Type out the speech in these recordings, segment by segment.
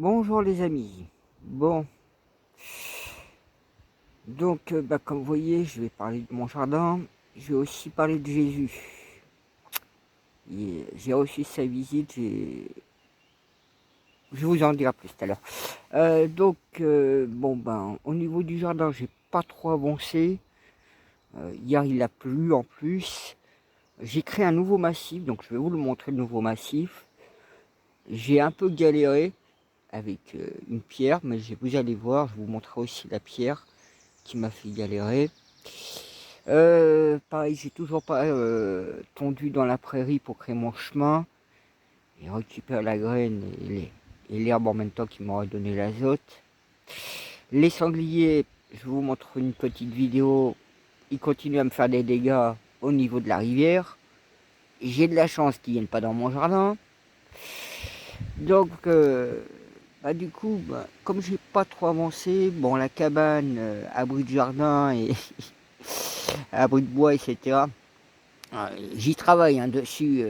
Bonjour les amis. Bon, donc comme vous voyez, je vais parler de mon jardin. Je vais aussi parler de Jésus. J'ai reçu sa visite. Je vous en dirai plus tout à l'heure. Au niveau du jardin, j'ai pas trop avancé. Hier, il a plu en plus. J'ai créé un nouveau massif, donc je vais vous le montrer le nouveau massif. J'ai un peu galéré avec une pierre, mais vous allez voir, je vous montrerai aussi la pierre qui m'a fait galérer. Pareil, j'ai toujours pas tondu dans la prairie pour créer mon chemin et récupérer la graine et l'herbe en même temps qui m'aurait donné l'azote. Les sangliers, je vous montre une petite vidéo, ils continuent à me faire des dégâts au niveau de la rivière. J'ai de la chance qu'ils viennent pas dans mon jardin. Donc, comme j'ai pas trop avancé, bon, la cabane, abri de jardin et abri de bois, etc. J'y travaille dessus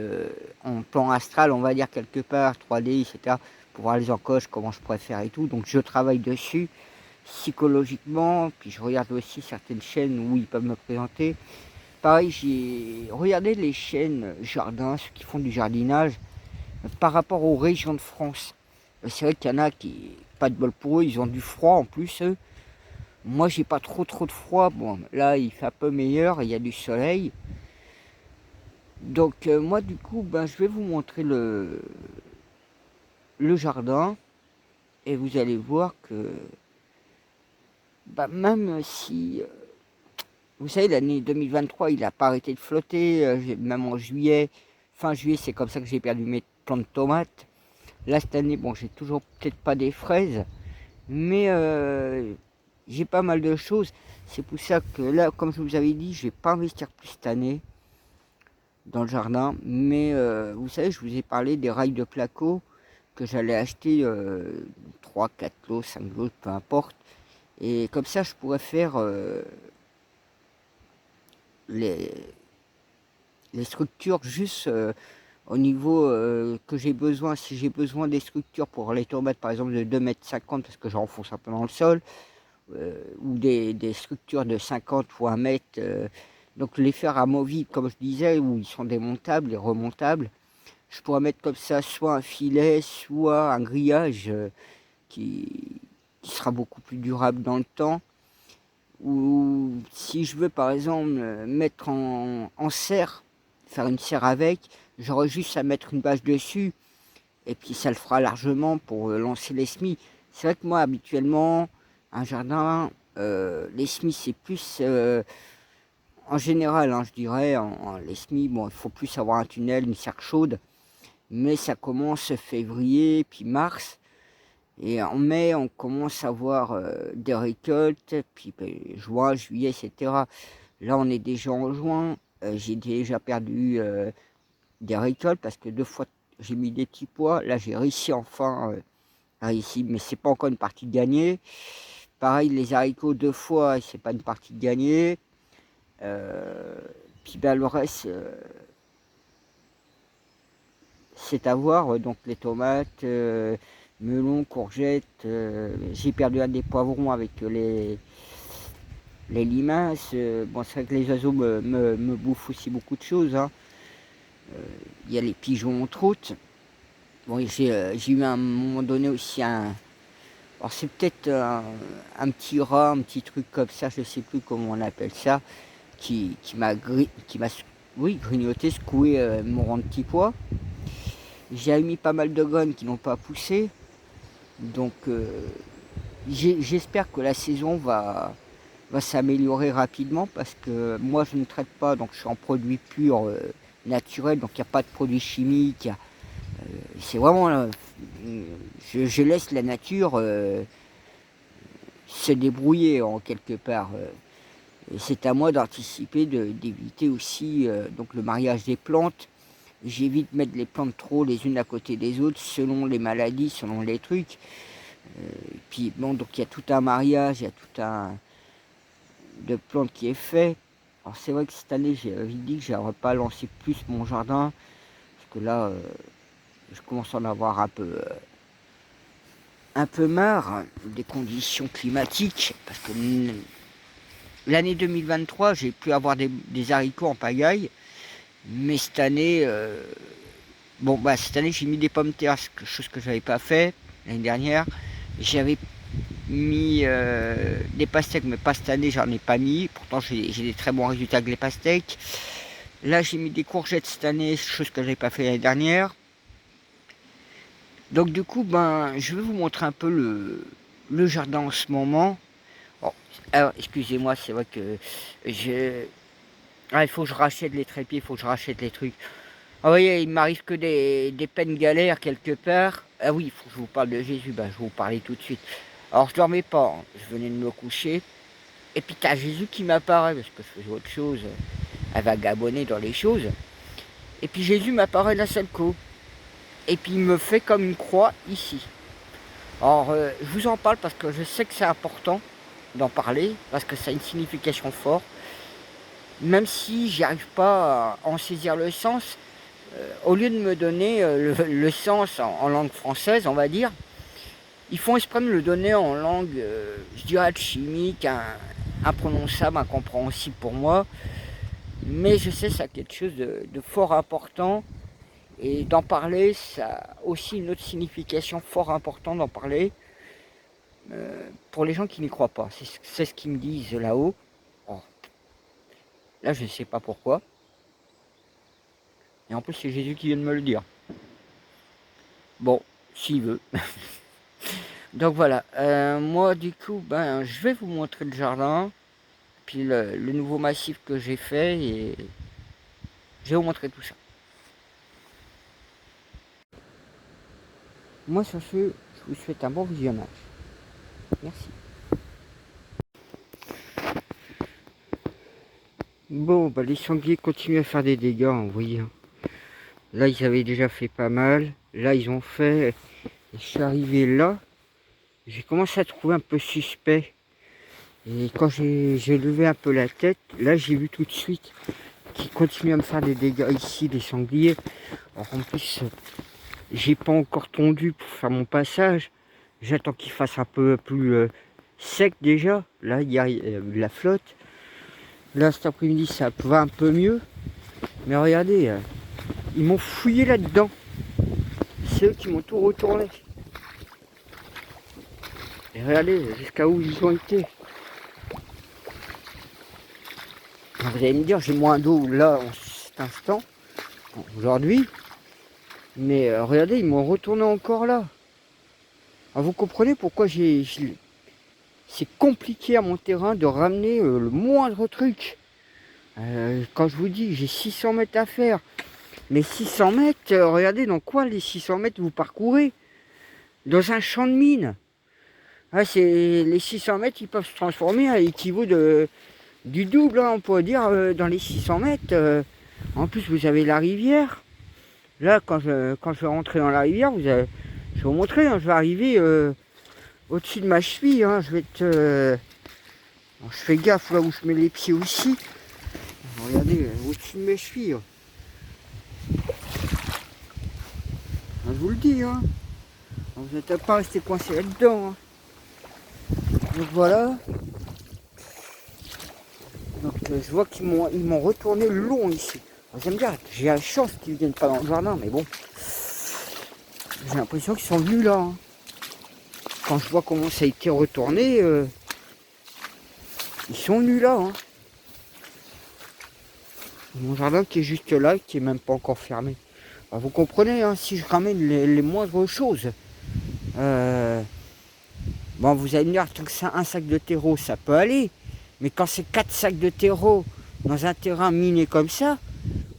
en plan astral, on va dire quelque part, 3D, etc. Pour voir les encoches, comment je préfère et tout. Donc je travaille dessus psychologiquement, puis je regarde aussi certaines chaînes où ils peuvent me présenter. Pareil, j'ai regardé les chaînes jardin, ceux qui font du jardinage, par rapport aux régions de France. C'est vrai qu'il y en a qui, pas de bol pour eux, ils ont du froid en plus, eux. Moi, j'ai pas trop de froid. Bon, là, il fait un peu meilleur, il y a du soleil. Donc moi du coup je vais vous montrer le jardin et vous allez voir que même si vous savez l'année 2023 il n'a pas arrêté de flotter, même en juillet, fin juillet c'est comme ça que j'ai perdu mes plants de tomates. Là cette année bon j'ai toujours peut-être pas des fraises mais j'ai pas mal de choses. C'est pour ça que là comme je vous avais dit je vais pas investir plus cette année dans le jardin, mais vous savez je vous ai parlé des rails de placo que j'allais acheter 3, 4 lots, 5 lots, peu importe. Et comme ça, je pourrais faire les, les structures juste au niveau que j'ai besoin. Si j'ai besoin des structures pour les tomates, par exemple, de 2,50 m, parce que j'enfonce un peu dans le sol, ou des structures de 50 ou 1 mètre, donc les faire amovibles, comme je disais, où ils sont démontables et remontables. Je pourrais mettre comme ça soit un filet, soit un grillage qui, qui sera beaucoup plus durable dans le temps. Ou si je veux par exemple mettre en serre, faire une serre avec, j'aurai juste à mettre une bâche dessus et puis ça le fera largement pour lancer les semis. C'est vrai que moi habituellement, un jardin, les semis c'est plus en général, je dirais, les semis, bon, il faut plus avoir un tunnel, une serre chaude, mais ça commence février, puis mars. Et en mai, on commence à voir des récoltes, puis juin, juillet, etc. Là, on est déjà en juin. J'ai déjà perdu des récoltes parce que 2 fois, j'ai mis des petits pois. Là, j'ai réussi enfin, réussi, mais c'est pas encore une partie de gagnée. Pareil, les haricots 2 fois, c'est pas une partie de gagnée. Euh, puis le reste, c'est à voir. Donc les tomates, melons, courgettes. J'ai perdu un des poivrons avec les limaces. Bon, c'est vrai que les oiseaux me bouffent aussi beaucoup de choses. Il y a les pigeons entre autres. Bon, j'ai eu à un moment donné aussi un. Alors c'est peut-être un petit rat, un petit truc comme ça, je sais plus comment on appelle ça, qui m'a oui, grignoté, secoué mon rang de petits pois. J'ai mis pas mal de graines qui n'ont pas poussé. Donc j'espère que la saison va s'améliorer rapidement parce que moi je ne traite pas, donc je suis en produit pur, naturel, donc il n'y a pas de produits chimiques. C'est vraiment, je laisse la nature se débrouiller en quelque part. Et c'est à moi d'anticiper, d'éviter aussi donc le mariage des plantes. J'évite de mettre les plantes trop les unes à côté des autres selon les maladies, selon les trucs. Puis bon, donc il y a tout un mariage, il y a tout un de plantes qui est fait. Alors c'est vrai que cette année, j'ai dit que j'aurais pas lancé plus mon jardin, parce que là, je commence à en avoir un peu. un peu marre des conditions climatiques, parce que l'année 2023, j'ai pu avoir des haricots en pagaille, mais cette année, cette année j'ai mis des pommes de terre, chose que j'avais pas fait l'année dernière. J'avais mis des pastèques, mais pas cette année, j'en ai pas mis. Pourtant, j'ai des très bons résultats avec les pastèques. Là, j'ai mis des courgettes cette année, chose que j'avais pas fait l'année dernière. Donc du coup, je vais vous montrer un peu le jardin en ce moment. Bon, alors, excusez-moi, c'est vrai que il faut que je rachète les trépieds, il faut que je rachète les trucs. Ah, vous voyez, il m'arrive que des peines galères quelque part. Ah oui, il faut que je vous parle de Jésus, je vais vous parler tout de suite. Alors je dormais pas, hein. Je venais de me coucher. Et puis t'as Jésus qui m'apparaît, parce que je faisais autre chose, à vagabonner dans les choses. Et puis Jésus m'apparaît d'un seul coup. Et puis il me fait comme une croix ici. Alors je vous en parle parce que je sais que c'est important d'en parler, parce que ça a une signification forte. Même si j'y arrive pas à en saisir le sens, au lieu de me donner le sens en langue française, on va dire, ils font exprès de me le donner en langue, je dirais, alchimique, imprononçable, incompréhensible pour moi. Mais je sais que ça a quelque chose de fort important. Et d'en parler, ça a aussi une autre signification fort importante d'en parler. Pour les gens qui n'y croient pas. C'est ce qu'ils me disent là-haut. Oh. Là, je ne sais pas pourquoi. Et en plus, c'est Jésus qui vient de me le dire. Bon, s'il veut. Donc voilà, moi du coup, je vais vous montrer le jardin, puis le nouveau massif que j'ai fait, et je vais vous montrer tout ça. Moi sur ce, je vous souhaite un bon visionnage. Merci. Bon, les sangliers continuent à faire des dégâts, vous voyez. Là, ils avaient déjà fait pas mal. Là, ils ont fait... Je suis arrivé là. J'ai commencé à trouver un peu suspect. Et quand j'ai levé un peu la tête, là, j'ai vu tout de suite qu'ils continuent à me faire des dégâts ici, des sangliers. Alors, en plus, j'ai pas encore tondu pour faire mon passage. J'attends qu'il fasse un peu plus sec déjà. Là, il y a de la flotte. Là, cet après-midi, ça va un peu mieux. Mais regardez, ils m'ont fouillé là-dedans. C'est eux qui m'ont tout retourné. Et regardez jusqu'à où ils ont été. Alors, vous allez me dire, j'ai moins d'eau là en cet instant, aujourd'hui. Mais regardez, ils m'ont retourné encore là. Alors, vous comprenez pourquoi c'est compliqué à mon terrain de ramener le moindre truc. Quand je vous dis, j'ai 600 mètres à faire. Mais 600 mètres, regardez dans quoi les 600 mètres vous parcourez. Dans un champ de mine. Ah, les 600 mètres, ils peuvent se transformer à l'équivalent du double, hein, on pourrait dire, dans les 600 mètres. En plus, vous avez la rivière. Là, quand je vais rentrer dans la rivière, je vais vous montrer, hein, je vais arriver au-dessus de ma cheville. Hein, je vais être... je fais gaffe là où je mets les pieds aussi. Regardez, au-dessus de mes chevilles. Je vous le dis, hein. Vous n'êtes pas resté coincé là-dedans. Hein. Donc voilà. Donc je vois qu'ils m'ont retourné le long ici. Vous allez me dire, j'ai la chance qu'ils ne viennent pas dans le jardin, mais bon. J'ai l'impression qu'ils sont venus là. Hein. Quand je vois comment ça a été retourné, ils sont venus là. Hein. Mon jardin qui est juste là, qui est même pas encore fermé. Alors, vous comprenez, hein, si je ramène les moindres choses, vous allez me dire, tant que c'est un sac de terreau, ça peut aller. Mais quand c'est 4 sacs de terreau dans un terrain miné comme ça,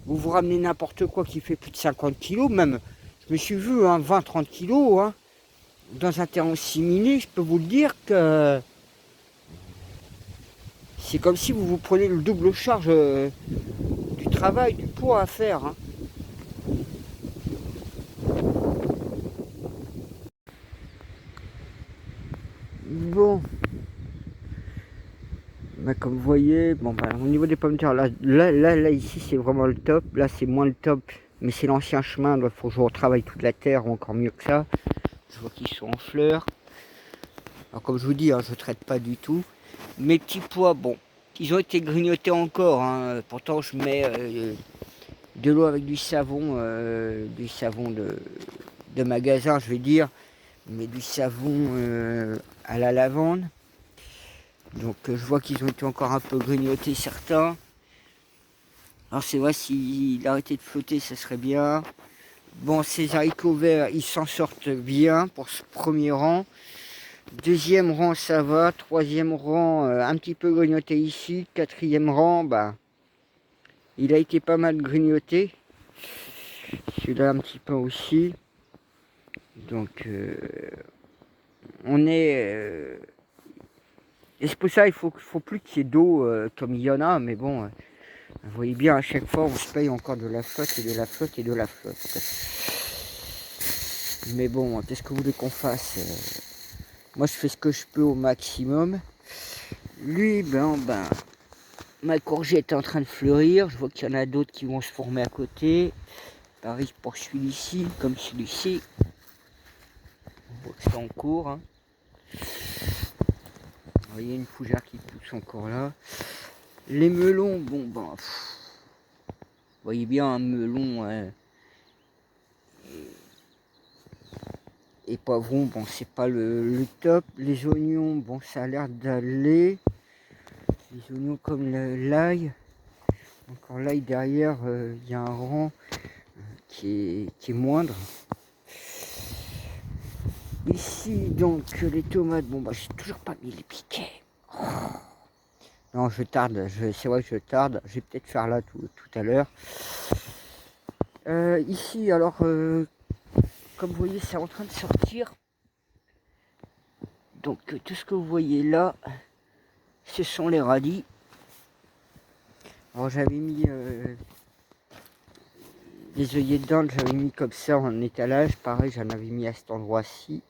vous ramenez n'importe quoi qui fait plus de 50 kg, même, je me suis vu, hein, 20-30 kg, hein, dans un terrain aussi miné, je peux vous le dire que c'est comme si vous prenez le double charge du travail, du poids à faire. Hein. Bon. Comme vous voyez, au niveau des pommes de terre, là ici c'est vraiment le top. Là c'est moins le top, mais c'est l'ancien chemin. Il faut que je retravaille toute la terre, encore mieux que ça. Je vois qu'ils sont en fleurs. Alors comme je vous dis, hein, je ne traite pas du tout. Mes petits pois, bon, ils ont été grignotés encore, hein. Pourtant je mets de l'eau avec du savon de magasin, je vais dire, mais du savon à la lavande. Donc je vois qu'ils ont été encore un peu grignotés certains. Alors c'est vrai, s'il arrêtait de flotter, ça serait bien. Bon, ces haricots verts, ils s'en sortent bien pour ce premier rang. Deuxième rang, ça va. Troisième rang, un petit peu grignoté ici. Quatrième rang, bah, il a été pas mal grignoté. Celui-là, un petit peu aussi. Donc, on est... et c'est pour ça il faut plus qu'il y ait d'eau comme il y en a. Mais bon, vous voyez bien, à chaque fois, on se paye encore de la flotte et de la flotte et de la flotte. Mais bon, qu'est-ce que vous voulez qu'on fasse? Moi, je fais ce que je peux au maximum. Lui, ben, ma courgette est en train de fleurir. Je vois qu'il y en a d'autres qui vont se former à côté. Pareil pour celui-ci, comme celui-ci. On voit que c'est en cours. Hein. Vous voyez une fougère qui pousse encore là. Les melons, bon, ben, vous voyez bien un melon et poivrons, bon, c'est pas le top. Les oignons, bon, ça a l'air d'aller. Les oignons comme l'ail. Encore l'ail derrière, il y a un rang qui est moindre. Ici, donc, les tomates, bon, bah, j'ai toujours pas mis les piquets. Oh. Non, je tarde, c'est vrai que je tarde. Je vais peut-être faire là tout à l'heure. Ici, alors, comme vous voyez, c'est en train de sortir. Donc, tout ce que vous voyez là, ce sont les radis. Alors, j'avais mis les œillets d'Inde, j'avais mis comme ça en étalage. Pareil, j'en avais mis à cet endroit-ci.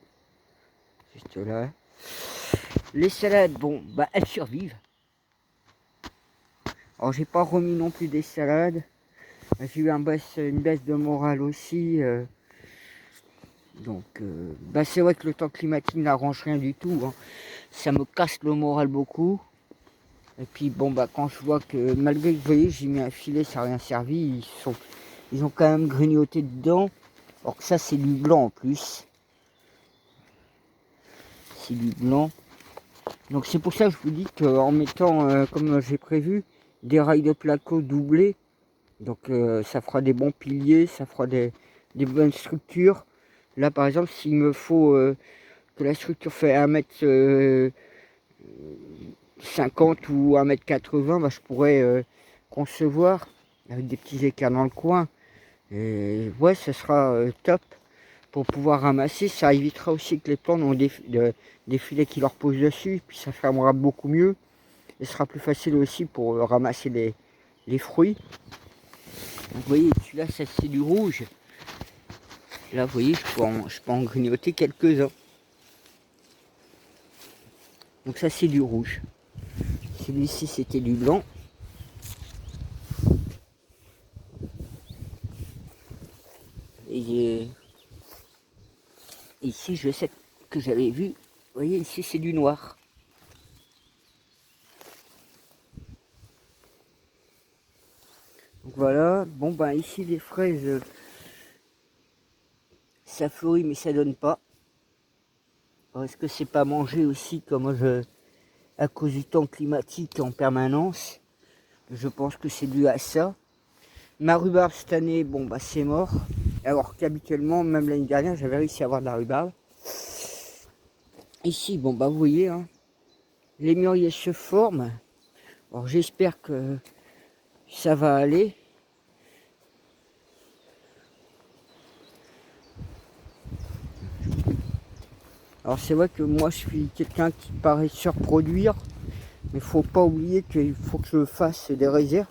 Juste là. Les salades, bon, bah, elles survivent. Alors, j'ai pas remis non plus des salades. J'ai eu une baisse de morale aussi. Donc, bah, c'est vrai que le temps climatique n'arrange rien du tout. Hein. Ça me casse le moral beaucoup. Et puis, bon, bah, quand je vois que malgré que vous voyez, j'ai mis un filet, ça n'a rien servi. Ils ont quand même grignoté dedans. Alors que ça, c'est du blanc en plus. C'est du blanc. Donc, c'est pour ça que je vous dis qu'en mettant, comme j'ai prévu, des rails de placo doublés, donc ça fera des bons piliers, ça fera des bonnes structures. Là par exemple, s'il me faut que la structure fait 1m50 ou 1m80, bah, je pourrais concevoir avec des petits écarts dans le coin. Et ouais, ça sera top pour pouvoir ramasser. Ça évitera aussi que les plantes ont des filets qui leur posent dessus, puis ça fermera beaucoup mieux. Et ce sera plus facile aussi pour ramasser les fruits. Vous voyez, celui-là, ça c'est du rouge. Là, vous voyez, je peux en grignoter quelques-uns. Donc ça, c'est du rouge. Celui-ci, c'était du blanc. Et ici, je sais que j'avais vu. Vous voyez, ici, c'est du noir. Donc voilà. Bon, ben ici, les fraises, ça fleurit, mais ça donne pas. Est-ce que c'est pas mangé aussi comme à cause du temps climatique en permanence? Je pense que c'est dû à ça. Ma rhubarbe cette année, bon bah c'est mort. Alors qu'habituellement, même l'année dernière, j'avais réussi à avoir de la rhubarbe. Ici, bon bah vous voyez, hein, les mûriers se forment. Alors j'espère que ça va aller. Alors c'est vrai que moi je suis quelqu'un qui paraît surproduire. Mais il faut pas oublier qu'il faut que je fasse des réserves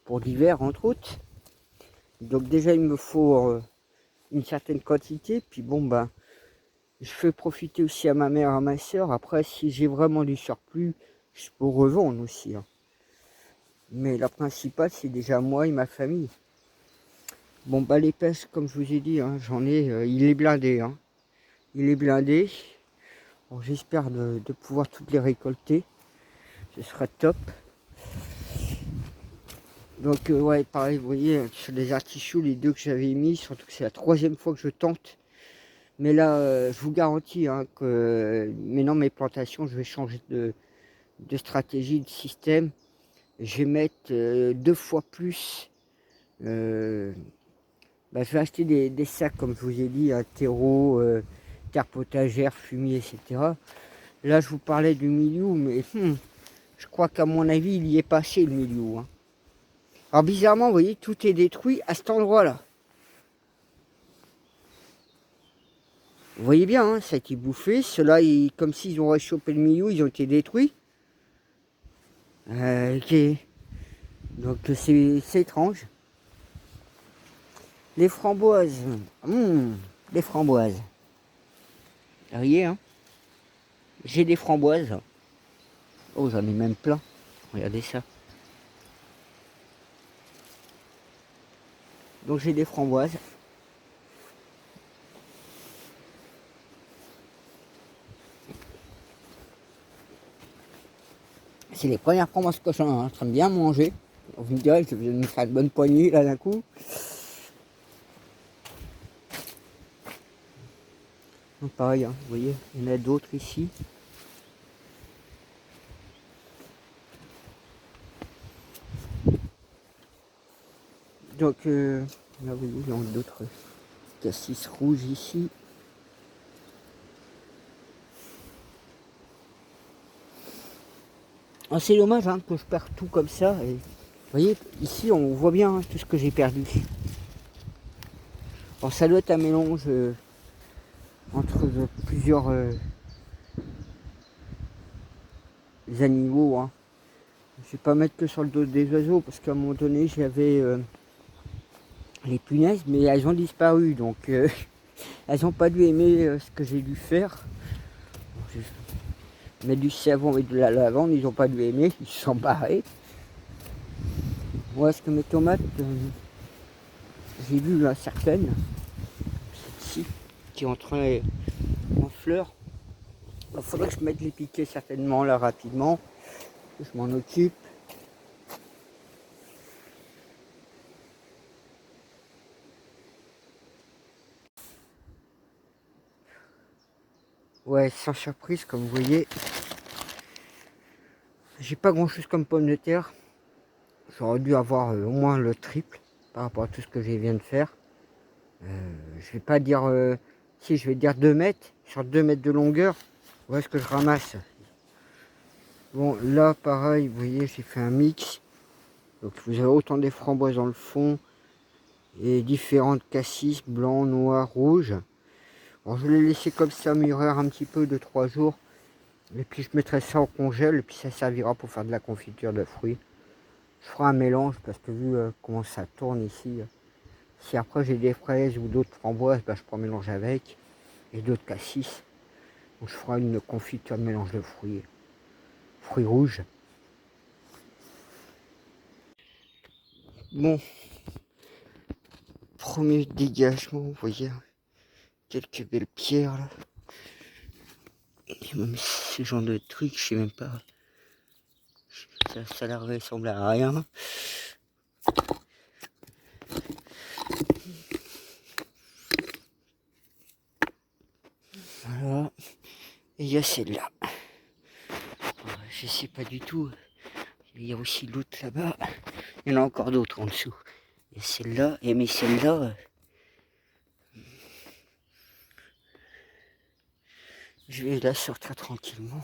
pour l'hiver entre autres. Donc déjà il me faut une certaine quantité. Puis bon bah je fais profiter aussi à ma mère, à ma soeur. Après si j'ai vraiment du surplus, je peux revendre aussi. Hein. Mais la principale c'est déjà moi et ma famille. Bon bah l'épaisse comme je vous ai dit, hein, j'en ai, il est blindé. Hein. Il est blindé. J'espère de pouvoir toutes les récolter. Ce sera top. Donc ouais, pareil, vous voyez, sur les artichauts, les deux que j'avais mis, surtout que c'est la 3e fois que je tente. Mais là, je vous garantis hein, que maintenant mes plantations, je vais changer de stratégie, de système. Je vais mettre 2 fois plus. Je vais acheter des sacs, comme je vous ai dit, à terreau, terre potagère, fumier, etc. Là, je vous parlais du milieu, mais je crois qu'à mon avis, il y est passé le milieu. Hein. Alors bizarrement, vous voyez, tout est détruit à cet endroit-là. Vous voyez bien, hein, ça a été bouffé. Ceux-là, comme s'ils ont réchauffé le milieu, ils ont été détruits. Ok. Donc c'est étrange. Les framboises. Les framboises. Vous voyez, hein, j'ai des framboises. Oh, j'en ai même plein. Regardez ça. Donc j'ai des framboises. C'est les premières framboises que je suis en train de bien manger. Vous me direz que je vais me faire une bonne poignée là d'un coup. Donc pareil, hein, vous voyez, il y en a d'autres ici. Donc là vous voyez, il y a d'autres cassis rouges ici. Ah, c'est dommage hein, que je perds tout comme ça. Et, vous voyez, ici on voit bien hein, tout ce que j'ai perdu. Bon, ça doit être un mélange entre plusieurs animaux. Hein. Je ne vais pas mettre que sur le dos des oiseaux parce qu'à un moment donné j'avais les punaises, mais elles ont disparu. Donc elles n'ont pas dû aimer ce que j'ai dû faire. Mettre du savon et de la lavande, ils n'ont pas dû aimer, ils se sont barrés. Moi, est-ce que mes tomates, j'ai vu là, certaines, celle-ci, qui est en train en fleurs. Il faudrait que je mette les piquets certainement là rapidement, que je m'en occupe. Ouais, sans surprise, comme vous voyez, j'ai pas grand chose comme pommes de terre. J'aurais dû avoir au moins le triple par rapport à tout ce que je viens de faire. Je vais pas dire, si je vais dire 2 mètres, sur 2 mètres de longueur, où ce que je ramasse. Bon, là, pareil, vous voyez, j'ai fait un mix. Donc, vous avez autant des framboises dans le fond et différentes cassis, blanc, noir, rouge. Bon, je l'ai laissé comme ça mûrir un petit peu de 3 jours. Et puis, je mettrai ça au congèle et puis ça servira pour faire de la confiture de fruits. Je ferai un mélange parce que vu comment ça tourne ici, si après j'ai des fraises ou d'autres framboises, je pourrai mélanger avec. Et d'autres cassis. Donc, je ferai une confiture de mélange de fruits rouges. Bon, premier dégagement, vous voyez, quelques belles pierres là. Et même ce genre de truc, je sais même pas. Ça leur ressemble à rien. Voilà. Et il y a celle-là. Je sais pas du tout. Il y a aussi l'autre là-bas. Il y en a encore d'autres en dessous. Il y a celle-là. Et mais celle-là, je vais la sortir tranquillement.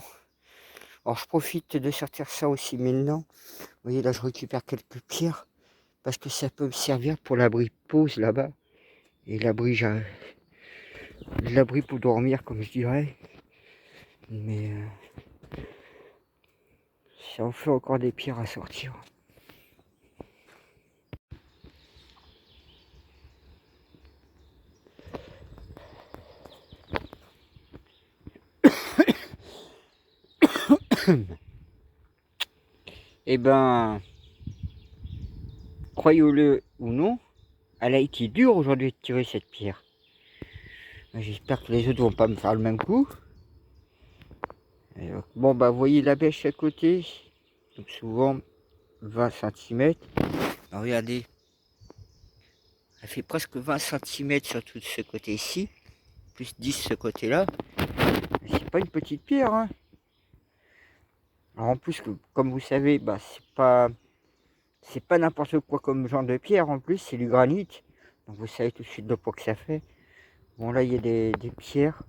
Alors je profite de sortir ça aussi maintenant. Vous voyez là je récupère quelques pierres. Parce que ça peut me servir pour l'abri de pause là-bas. Et l'abri pour dormir comme je dirais. Mais ça en fait encore des pierres à sortir. Eh ben, croyez-le ou non, elle a été dure aujourd'hui de tirer cette pierre. J'espère que les autres vont pas me faire le même coup. Bon, bah, vous voyez la bêche à côté, donc souvent 20 centimètres. Regardez, elle fait presque 20 centimètres sur tout ce côté-ci, plus 10 ce côté-là. C'est pas une petite pierre, hein. Alors en plus, comme vous savez, bah, c'est pas n'importe quoi comme genre de pierre, en plus, c'est du granit. Donc vous savez tout de suite le poids que ça fait. Bon, là, il y a des pierres.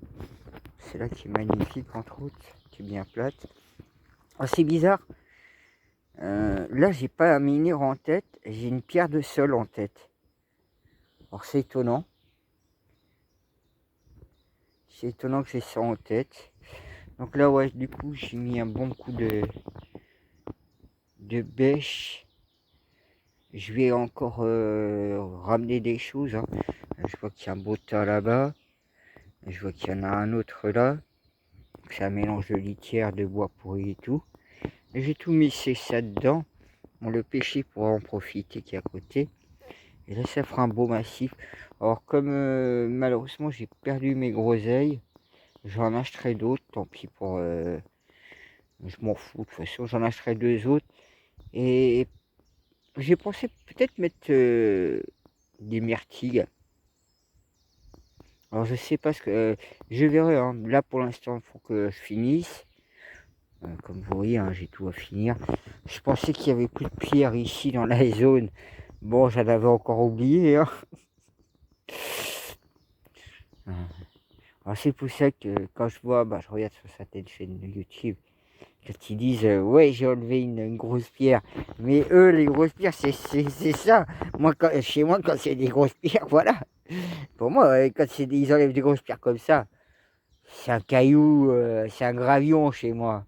C'est là qui est magnifique, entre autres, qui est bien plate. Ah, c'est bizarre. Là, j'ai pas un menhir en tête, j'ai une pierre de sol en tête. Alors c'est étonnant. C'est étonnant que j'ai ça en tête. Donc là, ouais, du coup, j'ai mis un bon coup de bêche. Je vais encore ramener des choses, hein. Je vois qu'il y a un beau tas là-bas. Je vois qu'il y en a un autre là. C'est un mélange de litière, de bois pourri et tout. Et j'ai tout mis ça dedans. Bon, le pêcher pourra en profiter qui est à côté. Et là, ça fera un beau massif. Alors, comme malheureusement, j'ai perdu mes groseilles, j'en achèterai d'autres. Tant pis pour... je m'en fous, de toute façon, j'en achèterai deux autres. Et j'ai pensé peut-être mettre des myrtilles. Alors, je sais pas ce que... je verrai, hein. Là, pour l'instant, il faut que je finisse. Comme vous voyez, hein, j'ai tout à finir. Je pensais qu'il y avait plus de pierres ici dans la zone. Bon, j'en avais encore oublié, hein. Alors c'est pour ça que quand je vois, bah, je regarde sur certaines chaînes de YouTube, quand ils disent ouais, j'ai enlevé une grosse pierre, mais eux les grosses pierres c'est ça. Moi chez moi quand c'est des grosses pierres, voilà, pour moi quand ils enlèvent des grosses pierres comme ça, c'est un caillou, c'est un gravion chez moi.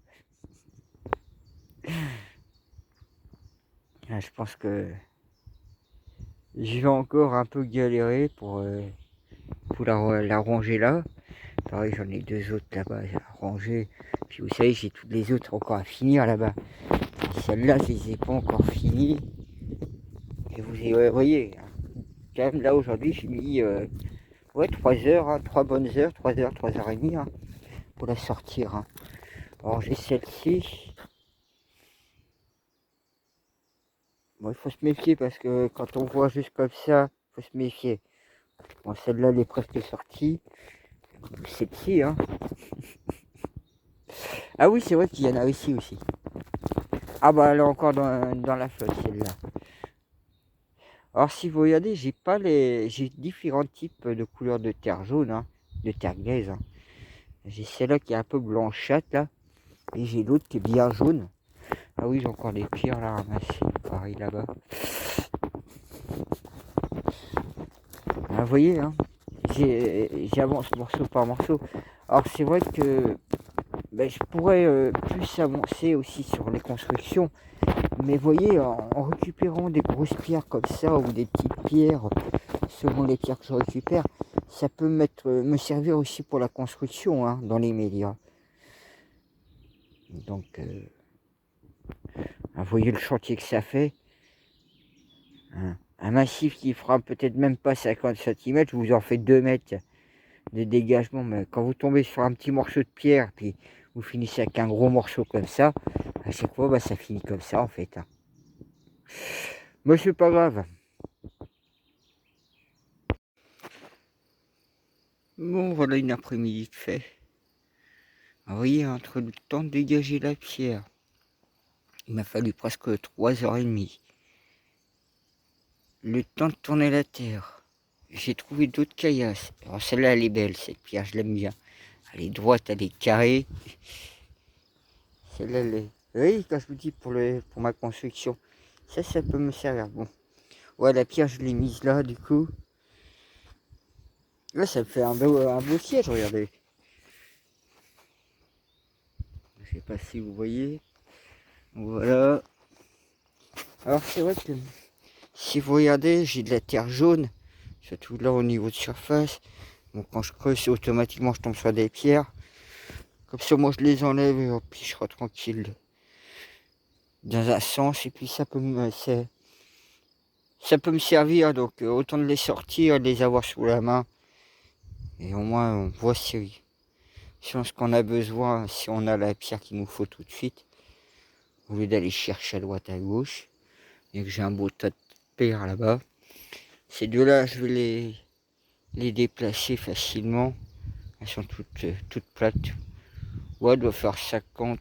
Je pense que je vais encore un peu galérer pour la ranger là. Pareil, j'en ai deux autres là-bas à ranger. Puis vous savez, j'ai toutes les autres encore à finir là-bas. Celles-là, je les ai pas encore finies. Et vous voyez, quand même là aujourd'hui, j'ai mis ouais, 3 heures, hein, 3 bonnes heures, 3 heures, 3 heures et demie hein, pour la sortir. Hein. Alors j'ai celle-ci. Bon, il faut se méfier parce que quand on voit juste comme ça, il faut se méfier. Bon, celle-là, elle est presque sortie. Celle-ci, hein. Ah oui, c'est vrai qu'il y en a ici aussi. Ah bah elle est encore dans la flotte celle-là. Alors si vous regardez, j'ai différents types de couleurs de terre jaune, hein, de terre glaise. Hein. J'ai celle-là qui est un peu blanchâtre là, et j'ai l'autre qui est bien jaune. Ah oui, j'ai encore des pierres là ramassées, pareil là-bas. Ah, vous voyez, hein, j'avance morceau par morceau. Alors c'est vrai que ben, je pourrais plus avancer aussi sur les constructions. Mais vous voyez, en récupérant des grosses pierres comme ça, ou des petites pierres, selon les pierres que je récupère, ça peut me servir aussi pour la construction, hein, dans les médias. Donc, vous voyez le chantier que ça fait. Hein. Un massif qui fera peut-être même pas 50 cm, vous en faites 2 mètres de dégagement. Mais quand vous tombez sur un petit morceau de pierre, puis vous finissez avec un gros morceau comme ça, à chaque fois, bah, ça finit comme ça en fait. Hein. Mais c'est pas grave. Bon, voilà une après-midi de fait. Vous voyez, entre le temps de dégager la pierre, il m'a fallu presque 3 h 30. Le temps de tourner la terre, j'ai trouvé d'autres caillasses. Alors celle-là, elle est belle, cette pierre, je l'aime bien. Elle est droite, elle est carrée. Celle-là, elle est... Oui, quand je vous dis pour ma construction, ça peut me servir. Bon, ouais, la pierre, je l'ai mise là, du coup. Là, ça me fait un beau siège, regardez. Je sais pas si vous voyez. Voilà. Alors, c'est vrai que si vous regardez, j'ai de la terre jaune, surtout là au niveau de surface. Donc quand je creuse, automatiquement je tombe sur des pierres. Comme ça, moi je les enlève et puis je serai tranquille dans un sens. Et puis ça peut me servir, donc autant de les sortir, de les avoir sous la main. Et au moins on voit si selon ce qu'on a besoin, si on a la pierre qu'il nous faut tout de suite, au lieu d'aller chercher à droite à gauche. Et que j'ai un beau tas de pierres là-bas. Ces deux-là, je vais les déplacer facilement. Elles sont toutes plates. Ouais, elles doivent faire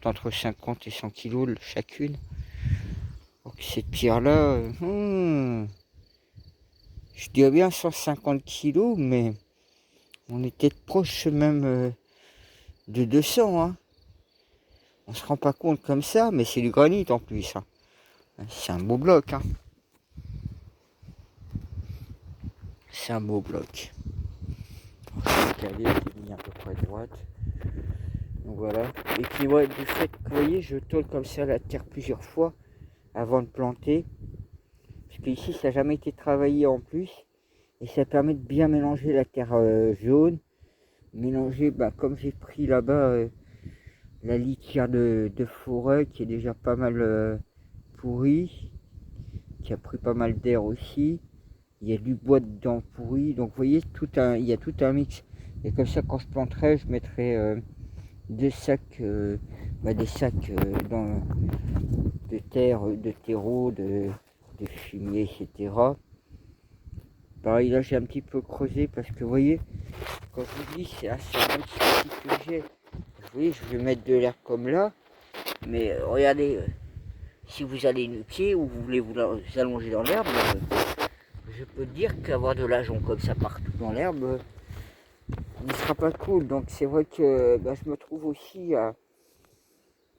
entre 50 et 100 kilos chacune. Donc cette pierre-là, je dirais bien 150 kilos, mais on était proche même de 200. Hein. On se rend pas compte comme ça, mais c'est du granit en plus. Hein. C'est un beau bloc. Hein. C'est un beau bloc. Je vais caler, j'ai mis à peu près droite. Donc voilà. Et puis ouais, du fait que vous voyez, je tôle comme ça la terre plusieurs fois avant de planter. Parce qu'ici, ça n'a jamais été travaillé en plus. Et ça permet de bien mélanger la terre jaune. Mélanger, comme j'ai pris là-bas la litière de forêt qui est déjà pas mal pourrie. Qui a pris pas mal d'air aussi. Il y a du bois dedans pourri. Donc vous voyez, il y a tout un mix. Et comme ça, quand je planterai, je mettrai des sacs de terre, de terreau, de fumier, etc. Pareil, là j'ai un petit peu creusé parce que vous voyez, quand je vous dis c'est assez bon ce que j'ai. Vous voyez, je vais mettre de l'herbe comme là, mais regardez, si vous allez nu-pied ou vous voulez vous allonger dans l'herbe, je peux dire qu'avoir de l'ajonc comme ça partout dans l'herbe, il ne sera pas cool. Donc c'est vrai que je me trouve aussi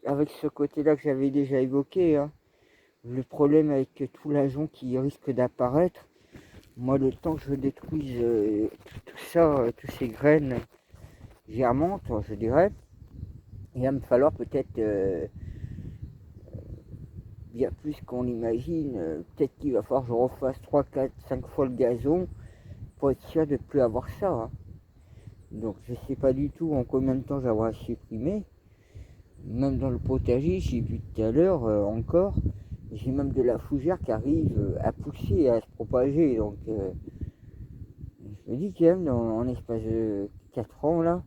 avec ce côté-là que j'avais déjà évoqué, hein, le problème avec tout l'ajonc qui risque d'apparaître. Moi, le temps que je détruise tout ça, toutes ces graines germantes, je dirais, il va me falloir peut-être bien plus qu'on imagine. Peut-être qu'il va falloir que je refasse 3, 4, 5 fois le gazon pour être sûr de ne plus avoir ça. Hein. Donc je ne sais pas du tout en combien de temps j'aurai à supprimer. Même dans le potager, j'ai vu tout à l'heure encore, j'ai même de la fougère qui arrive à pousser et à se propager. Donc je me dis quand même, en espace de 4 ans là,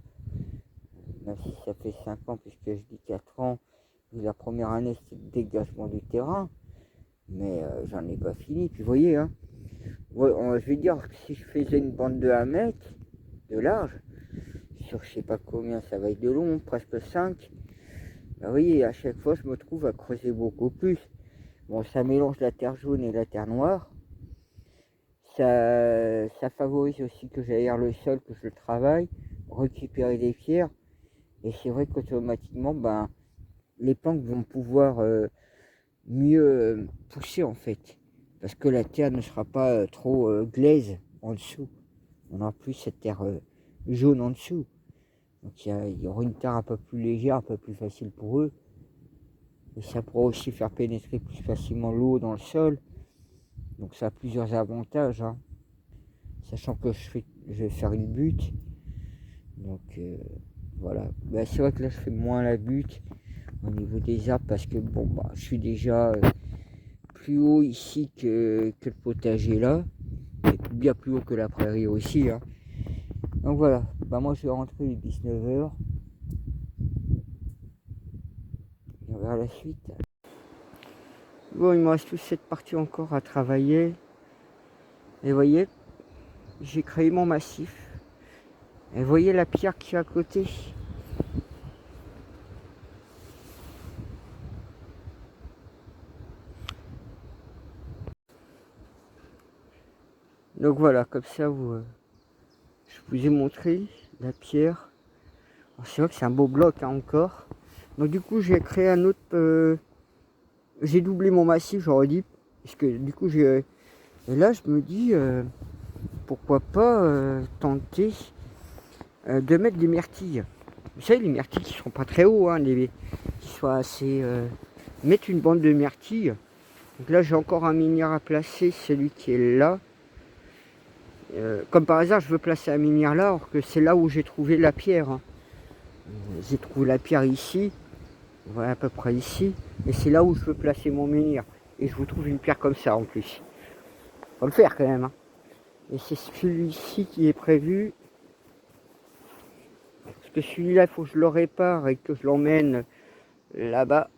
même si ça fait 5 ans puisque je dis 4 ans, la première année c'était le dégagement du terrain, mais j'en ai pas fini. Puis vous voyez, hein, ouais, je vais dire que si je faisais une bande de 1 mètre de large, sur je sais pas combien ça va être de long, presque 5, vous voyez, à chaque fois je me trouve à creuser beaucoup plus. Bon, ça mélange la terre jaune et la terre noire. Ça favorise aussi que j'aère le sol, que je le travaille, récupérer des pierres. Et c'est vrai qu'automatiquement, les plantes vont pouvoir mieux pousser en fait. Parce que la terre ne sera pas trop glaise en dessous. On aura plus cette terre jaune en dessous. Donc il y aura une terre un peu plus légère, un peu plus facile pour eux. Et ça pourra aussi faire pénétrer plus facilement l'eau dans le sol. Donc ça a plusieurs avantages. Hein. Sachant que je vais faire une butte. Donc voilà. C'est vrai que là je fais moins la butte au niveau des arbres parce que je suis déjà plus haut ici que le potager là. Et bien plus haut que la prairie aussi. Hein. Donc voilà. Moi je vais rentrer les 19h. On verra la suite. Bon, il me reste toute cette partie encore à travailler. Et vous voyez, j'ai créé mon massif. Et vous voyez la pierre qui est à côté. Donc voilà, comme ça, je vous ai montré la pierre. C'est vrai que c'est un beau bloc hein, encore. Donc du coup, j'ai créé un autre... j'ai doublé mon massif, j'aurais dit. Parce que du coup, et là, je me dis, pourquoi pas tenter de mettre des myrtilles. Vous savez, les myrtilles qui ne sont pas très hauts, hein, qui soient assez... mettre une bande de myrtilles. Donc là, j'ai encore un minière à placer, celui qui est là. Comme par hasard, je veux placer un minière là, alors que c'est là où j'ai trouvé la pierre. Hein. J'ai trouvé la pierre ici, voilà à peu près ici, et c'est là où je veux placer mon menhir. Et je vous trouve une pierre comme ça en plus. Faut le faire quand même. Hein. Et c'est celui-ci qui est prévu. que celui-là, il faut que je le répare et que je l'emmène là-bas.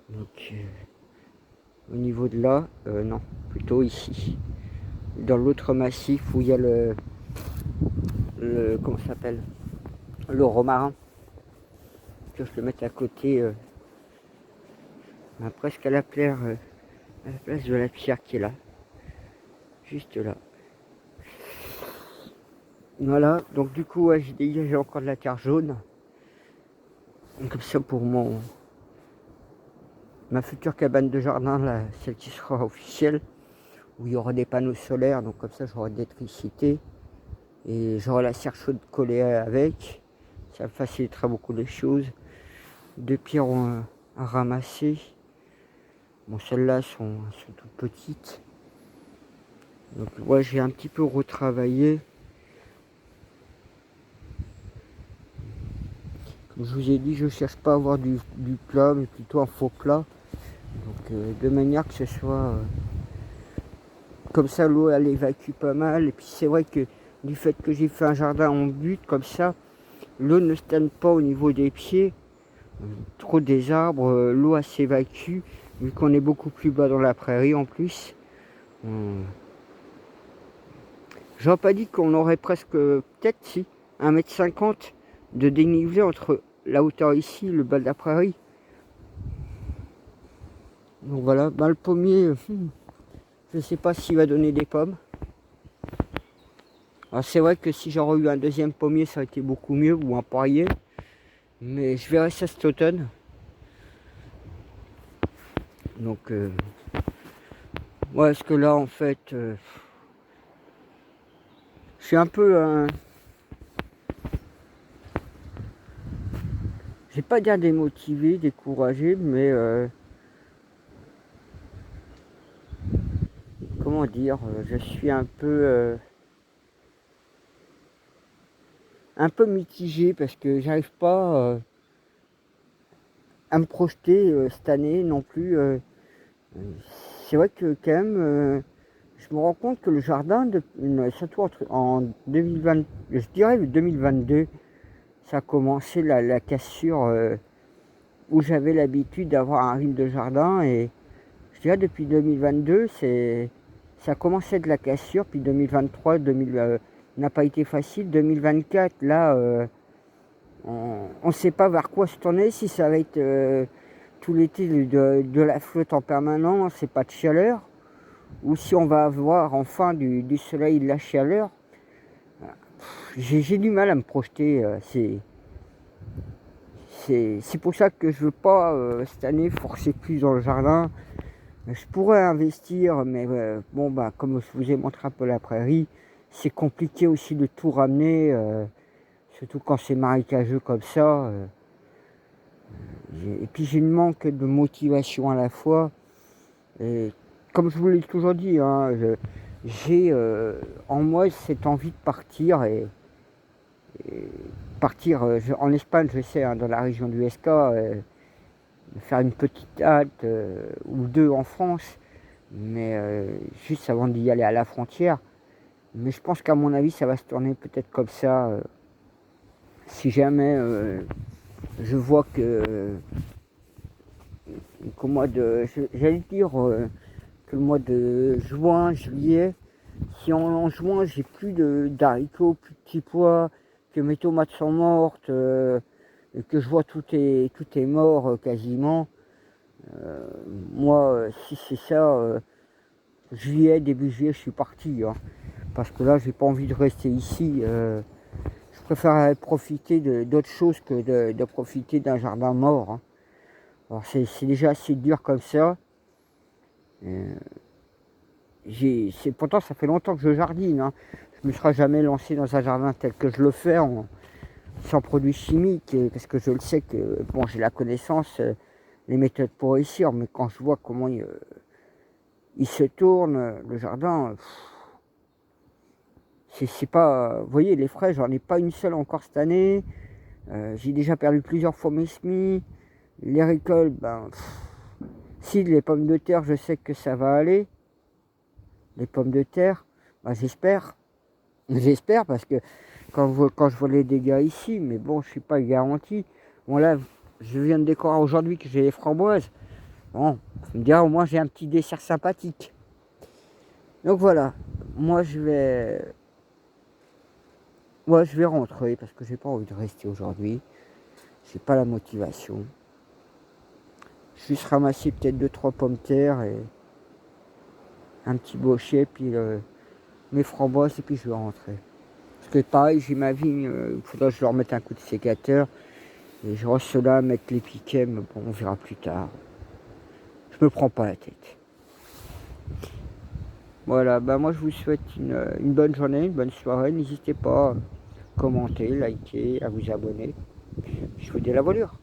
Donc, au niveau de là, non, plutôt ici. Dans l'autre massif où il y a le comment ça s'appelle, le romarin. Que je le mette à côté, presque à la place de la pierre qui est là. Juste là. Voilà, donc du coup, ouais, j'ai dégagé encore de la terre jaune. Comme ça pour ma future cabane de jardin, là, celle qui sera officielle, où il y aura des panneaux solaires, donc comme ça j'aurai de l'électricité. Et j'aurai la serre chaude collée avec. Ça facilitera beaucoup les choses. 2 pierres à ramasser. Bon, celles-là sont toutes petites. Donc ouais, j'ai un petit peu retravaillé. Comme je vous ai dit, je cherche pas à avoir du plat, mais plutôt un faux plat. Donc de manière que ce soit comme ça, l'eau elle évacue pas mal. Et puis c'est vrai que du fait que j'ai fait un jardin en butte comme ça, l'eau ne stagne pas au niveau des pieds. Trop des arbres, l'eau s'évacue, vu qu'on est beaucoup plus bas dans la prairie en plus. J'aurais pas dit qu'on aurait presque, peut-être si, 1,50 m de dénivelé entre la hauteur ici et le bas de la prairie. Donc voilà, bah, le pommier, je sais pas s'il va donner des pommes. Alors c'est vrai que si j'aurais eu un deuxième pommier, ça aurait été beaucoup mieux, ou un poirier. Mais je verrai ça cet automne. Donc, ouais, parce que là, en fait, je suis un peu... je vais pas dire démotivé, découragé, mais... comment dire, je suis un peu mitigé parce que j'arrive pas à me projeter cette année non plus. C'est vrai que quand même, je me rends compte que le jardin, surtout en 2020, je dirais le 2022, ça a commencé la cassure où j'avais l'habitude d'avoir un rythme de jardin et je dirais depuis 2022, ça a commencé de la cassure, puis 2023, n'a pas été facile. 2024, là, on ne sait pas vers quoi se tourner, si ça va être tout l'été de la flotte en permanence et pas de chaleur, ou si on va avoir enfin du soleil et de la chaleur. J'ai du mal à me projeter. C'est pour ça que je ne veux pas cette année forcer plus dans le jardin. Je pourrais investir, mais bon, bah, comme je vous ai montré un peu la prairie, c'est compliqué aussi de tout ramener, surtout quand c'est marécageux comme ça. Et puis j'ai une manque de motivation à la fois. Et comme je vous l'ai toujours dit, hein, j'ai en moi cette envie de partir et partir en Espagne, je sais, hein, dans la région du Esca, faire une petite halte ou deux en France, mais juste avant d'y aller à la frontière. Mais je pense qu'à mon avis, ça va se tourner peut-être comme ça. Si jamais je vois qu'au mois de... J'allais dire que le mois de juin, juillet, si en juin, j'ai plus d'haricots, plus de petits pois, que mes tomates sont mortes, et que je vois tout est mort quasiment, moi, si c'est ça, juillet, début juillet, je suis parti. Hein, parce que là, j'ai pas envie de rester ici. Je préfère profiter d'autre chose que de profiter d'un jardin mort. Hein. Alors c'est déjà assez dur comme ça. Pourtant, ça fait longtemps que je jardine. Hein. Je ne me serais jamais lancé dans un jardin tel que je le fais, sans produits chimiques, parce que je le sais que bon, j'ai la connaissance, les méthodes pour réussir, mais quand je vois comment il se tourne, le jardin, c'est pas... Vous voyez, les fraises, j'en ai pas une seule encore cette année. J'ai déjà perdu plusieurs fois mes semis. Les récoltes, ben... si, les pommes de terre, je sais que ça va aller. Les pommes de terre, ben, j'espère. J'espère parce que quand je vois les dégâts ici, mais bon, je suis pas garanti. Bon là, je viens de décorer aujourd'hui que j'ai les framboises. Bon, on me dira au moins j'ai un petit dessert sympathique. Donc voilà, moi je vais rentrer parce que j'ai pas envie de rester aujourd'hui. J'ai pas la motivation. Juste ramasser peut-être 2-3 pommes de terre et un petit bochet, puis mes framboises, et puis je vais rentrer. Parce que pareil, j'ai ma vigne, il faudra que je leur mette un coup de sécateur. Et je reste là, mettre les piquets, mais bon, on verra plus tard. Je me prends pas la tête. Voilà, bah moi je vous souhaite une bonne journée, une bonne soirée. N'hésitez pas à commenter, liker, à vous abonner. Je vous dis à la voilure.